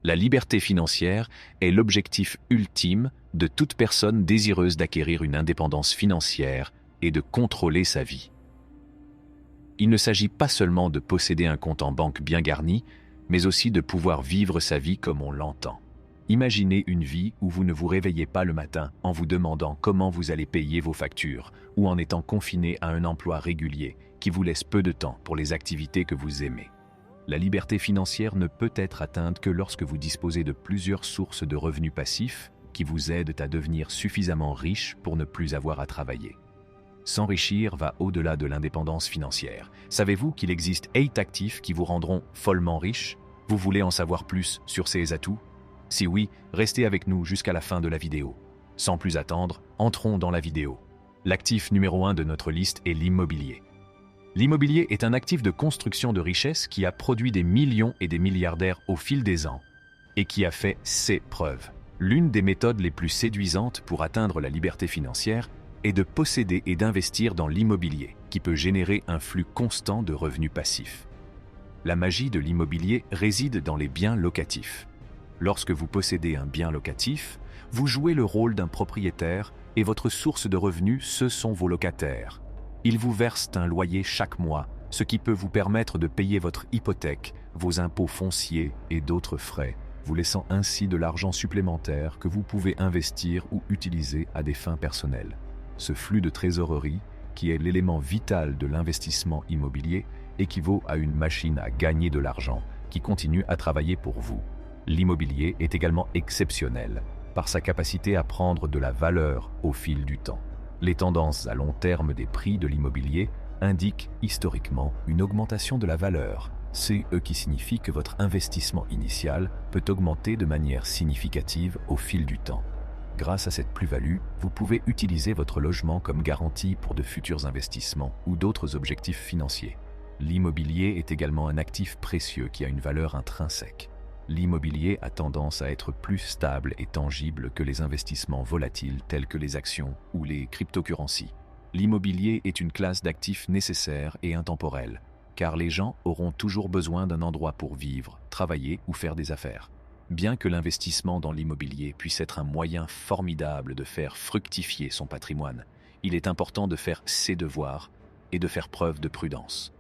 La liberté financière est l'objectif ultime de toute personne désireuse d'acquérir une indépendance financière et de contrôler sa vie. Il ne s'agit pas seulement de posséder un compte en banque bien garni, mais aussi de pouvoir vivre sa vie comme on l'entend. Imaginez une vie où vous ne vous réveillez pas le matin en vous demandant comment vous allez payer vos factures ou en étant confiné à un emploi régulier qui vous laisse peu de temps pour les activités que vous aimez. La liberté financière ne peut être atteinte que lorsque vous disposez de plusieurs sources de revenus passifs qui vous aident à devenir suffisamment riche pour ne plus avoir à travailler. S'enrichir va au-delà de l'indépendance financière. Savez-vous qu'il existe 8 actifs qui vous rendront follement riches? Vous voulez en savoir plus sur ces atouts? Si oui, restez avec nous jusqu'à la fin de la vidéo. Sans plus attendre, entrons dans la vidéo. L'actif numéro 1 de notre liste est l'immobilier. L'immobilier est un actif de construction de richesse qui a produit des millions et des milliardaires au fil des ans et qui a fait ses preuves. L'une des méthodes les plus séduisantes pour atteindre la liberté financière est de posséder et d'investir dans l'immobilier, qui peut générer un flux constant de revenus passifs. La magie de l'immobilier réside dans les biens locatifs. Lorsque vous possédez un bien locatif, vous jouez le rôle d'un propriétaire et votre source de revenus, ce sont vos locataires. Ils vous versent un loyer chaque mois, ce qui peut vous permettre de payer votre hypothèque, vos impôts fonciers et d'autres frais, vous laissant ainsi de l'argent supplémentaire que vous pouvez investir ou utiliser à des fins personnelles. Ce flux de trésorerie, qui est l'élément vital de l'investissement immobilier, équivaut à une machine à gagner de l'argent qui continue à travailler pour vous. L'immobilier est également exceptionnel par sa capacité à prendre de la valeur au fil du temps. Les tendances à long terme des prix de l'immobilier indiquent historiquement une augmentation de la valeur, ce qui signifie que votre investissement initial peut augmenter de manière significative au fil du temps. Grâce à cette plus-value, vous pouvez utiliser votre logement comme garantie pour de futurs investissements ou d'autres objectifs financiers. L'immobilier est également un actif précieux qui a une valeur intrinsèque. L'immobilier a tendance à être plus stable et tangible que les investissements volatiles tels que les actions ou les cryptocurrencies. L'immobilier est une classe d'actifs nécessaire et intemporelle, car les gens auront toujours besoin d'un endroit pour vivre, travailler ou faire des affaires. Bien que l'investissement dans l'immobilier puisse être un moyen formidable de faire fructifier son patrimoine, il est important de faire ses devoirs et de faire preuve de prudence.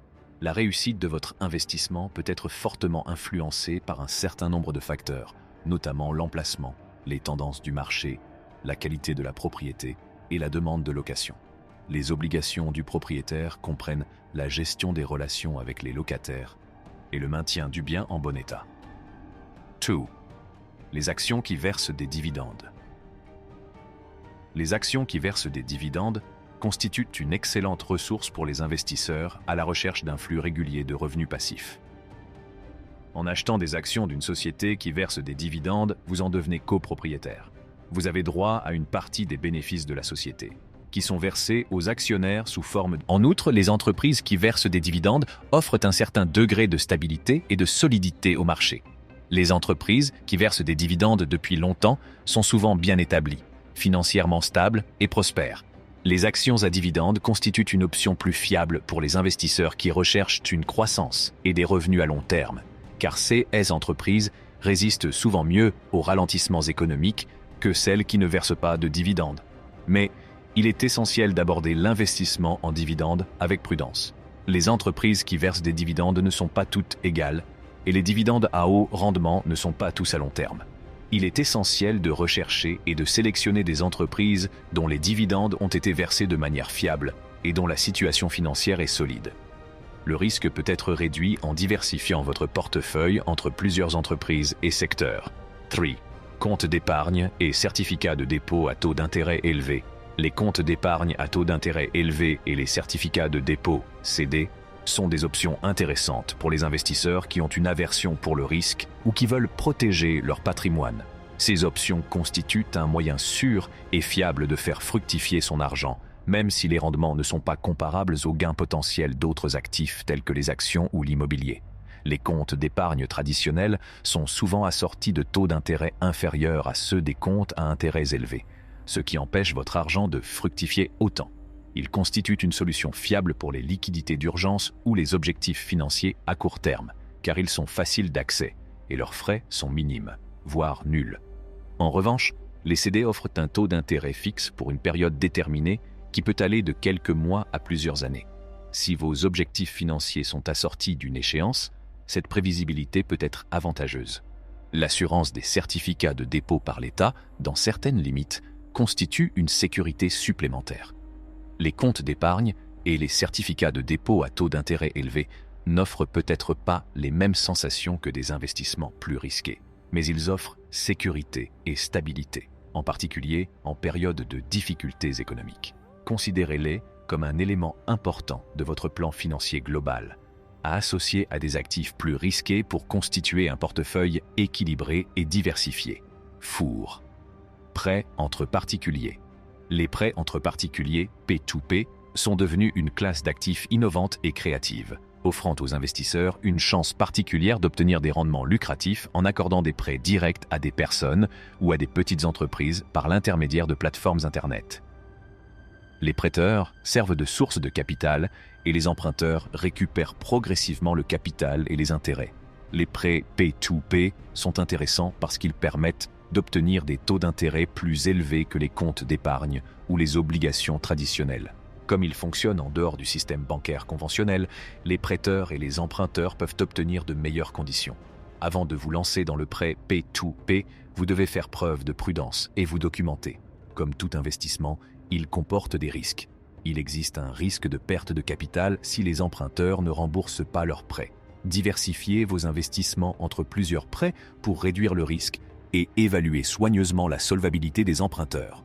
La réussite de votre investissement peut être fortement influencée par un certain nombre de facteurs, notamment l'emplacement, les tendances du marché, la qualité de la propriété et la demande de location. Les obligations du propriétaire comprennent la gestion des relations avec les locataires et le maintien du bien en bon état. 2. Les actions qui versent des dividendes. Les actions qui versent des dividendes constituent une excellente ressource pour les investisseurs à la recherche d'un flux régulier de revenus passifs. En achetant des actions d'une société qui verse des dividendes, vous en devenez copropriétaire. Vous avez droit à une partie des bénéfices de la société, qui sont versés aux actionnaires sous forme. En outre, les entreprises qui versent des dividendes offrent un certain degré de stabilité et de solidité au marché. Les entreprises qui versent des dividendes depuis longtemps sont souvent bien établies, financièrement stables et prospères. Les actions à dividendes constituent une option plus fiable pour les investisseurs qui recherchent une croissance et des revenus à long terme, car ces entreprises résistent souvent mieux aux ralentissements économiques que celles qui ne versent pas de dividendes. Mais il est essentiel d'aborder l'investissement en dividendes avec prudence. Les entreprises qui versent des dividendes ne sont pas toutes égales, et les dividendes à haut rendement ne sont pas tous à long terme. Il est essentiel de rechercher et de sélectionner des entreprises dont les dividendes ont été versés de manière fiable et dont la situation financière est solide. Le risque peut être réduit en diversifiant votre portefeuille entre plusieurs entreprises et secteurs. 3. Comptes d'épargne et certificats de dépôt à taux d'intérêt élevé. Les comptes d'épargne à taux d'intérêt élevé et les certificats de dépôt, CD, sont des options intéressantes pour les investisseurs qui ont une aversion pour le risque ou qui veulent protéger leur patrimoine. Ces options constituent un moyen sûr et fiable de faire fructifier son argent, même si les rendements ne sont pas comparables aux gains potentiels d'autres actifs tels que les actions ou l'immobilier. Les comptes d'épargne traditionnels sont souvent assortis de taux d'intérêt inférieurs à ceux des comptes à intérêts élevés, ce qui empêche votre argent de fructifier autant. Ils constituent une solution fiable pour les liquidités d'urgence ou les objectifs financiers à court terme, car ils sont faciles d'accès et leurs frais sont minimes, voire nuls. En revanche, les CD offrent un taux d'intérêt fixe pour une période déterminée qui peut aller de quelques mois à plusieurs années. Si vos objectifs financiers sont assortis d'une échéance, cette prévisibilité peut être avantageuse. L'assurance des certificats de dépôt par l'État, dans certaines limites, constitue une sécurité supplémentaire. Les comptes d'épargne et les certificats de dépôt à taux d'intérêt élevé n'offrent peut-être pas les mêmes sensations que des investissements plus risqués, mais ils offrent sécurité et stabilité, en particulier en période de difficultés économiques. Considérez-les comme un élément important de votre plan financier global, à associer à des actifs plus risqués pour constituer un portefeuille équilibré et diversifié. Four. Prêts entre particuliers. Les prêts entre particuliers, P2P, sont devenus une classe d'actifs innovante et créative, offrant aux investisseurs une chance particulière d'obtenir des rendements lucratifs en accordant des prêts directs à des personnes ou à des petites entreprises par l'intermédiaire de plateformes Internet. Les prêteurs servent de source de capital et les emprunteurs récupèrent progressivement le capital et les intérêts. Les prêts P2P sont intéressants parce qu'ils permettent d'obtenir des taux d'intérêt plus élevés que les comptes d'épargne ou les obligations traditionnelles. Comme ils fonctionnent en dehors du système bancaire conventionnel, les prêteurs et les emprunteurs peuvent obtenir de meilleures conditions. Avant de vous lancer dans le prêt P2P, vous devez faire preuve de prudence et vous documenter. Comme tout investissement, il comporte des risques. Il existe un risque de perte de capital si les emprunteurs ne remboursent pas leurs prêts. Diversifiez vos investissements entre plusieurs prêts pour réduire le risque et évaluez soigneusement la solvabilité des emprunteurs.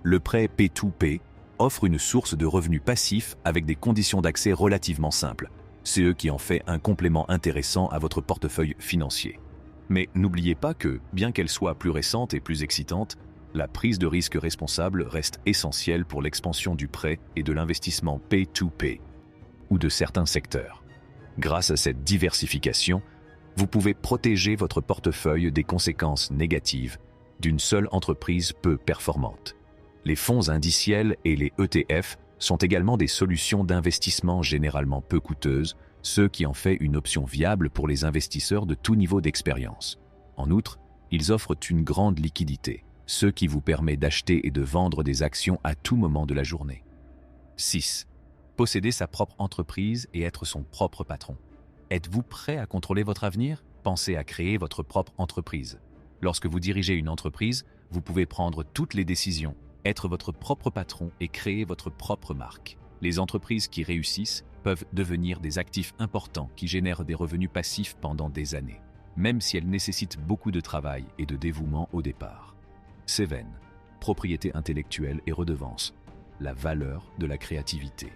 Le prêt P2P offre une source de revenus passifs avec des conditions d'accès relativement simples, ce qui en fait un complément intéressant à votre portefeuille financier. Mais n'oubliez pas que, bien qu'elle soit plus récente et plus excitante, la prise de risque responsable reste essentielle pour l'expansion du prêt et de l'investissement P2P, ou de certains secteurs. Grâce à cette diversification, vous pouvez protéger votre portefeuille des conséquences négatives d'une seule entreprise peu performante. Les fonds indiciels et les ETF sont également des solutions d'investissement généralement peu coûteuses, ce qui en fait une option viable pour les investisseurs de tout niveau d'expérience. En outre, ils offrent une grande liquidité, ce qui vous permet d'acheter et de vendre des actions à tout moment de la journée. 6. Posséder sa propre entreprise et être son propre patron. Êtes-vous prêt à contrôler votre avenir? Pensez à créer votre propre entreprise. Lorsque vous dirigez une entreprise, vous pouvez prendre toutes les décisions, être votre propre patron et créer votre propre marque. Les entreprises qui réussissent peuvent devenir des actifs importants qui génèrent des revenus passifs pendant des années, même si elles nécessitent beaucoup de travail et de dévouement au départ. 7. Propriété intellectuelle et redevance. La valeur de la créativité.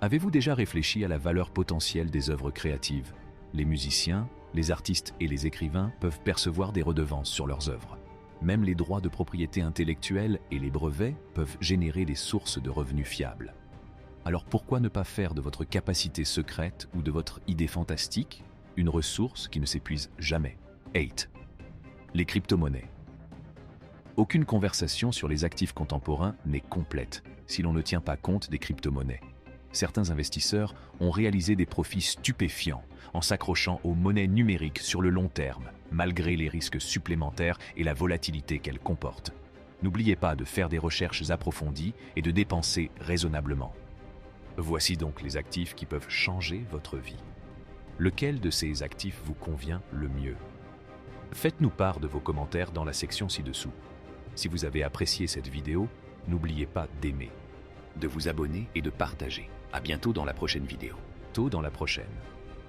Avez-vous déjà réfléchi à la valeur potentielle des œuvres créatives? Les musiciens, les artistes et les écrivains peuvent percevoir des redevances sur leurs œuvres. Même les droits de propriété intellectuelle et les brevets peuvent générer des sources de revenus fiables. Alors pourquoi ne pas faire de votre capacité secrète ou de votre idée fantastique une ressource qui ne s'épuise jamais? 8. Les crypto-monnaies. Aucune conversation sur les actifs contemporains n'est complète si l'on ne tient pas compte des crypto-monnaies. Certains investisseurs ont réalisé des profits stupéfiants en s'accrochant aux monnaies numériques sur le long terme, malgré les risques supplémentaires et la volatilité qu'elles comportent. N'oubliez pas de faire des recherches approfondies et de dépenser raisonnablement. Voici donc les actifs qui peuvent changer votre vie. Lequel de ces actifs vous convient le mieux? Faites-nous part de vos commentaires dans la section ci-dessous. Si vous avez apprécié cette vidéo, n'oubliez pas d'aimer, de vous abonner et de partager. À bientôt dans la prochaine vidéo. Dans la prochaine.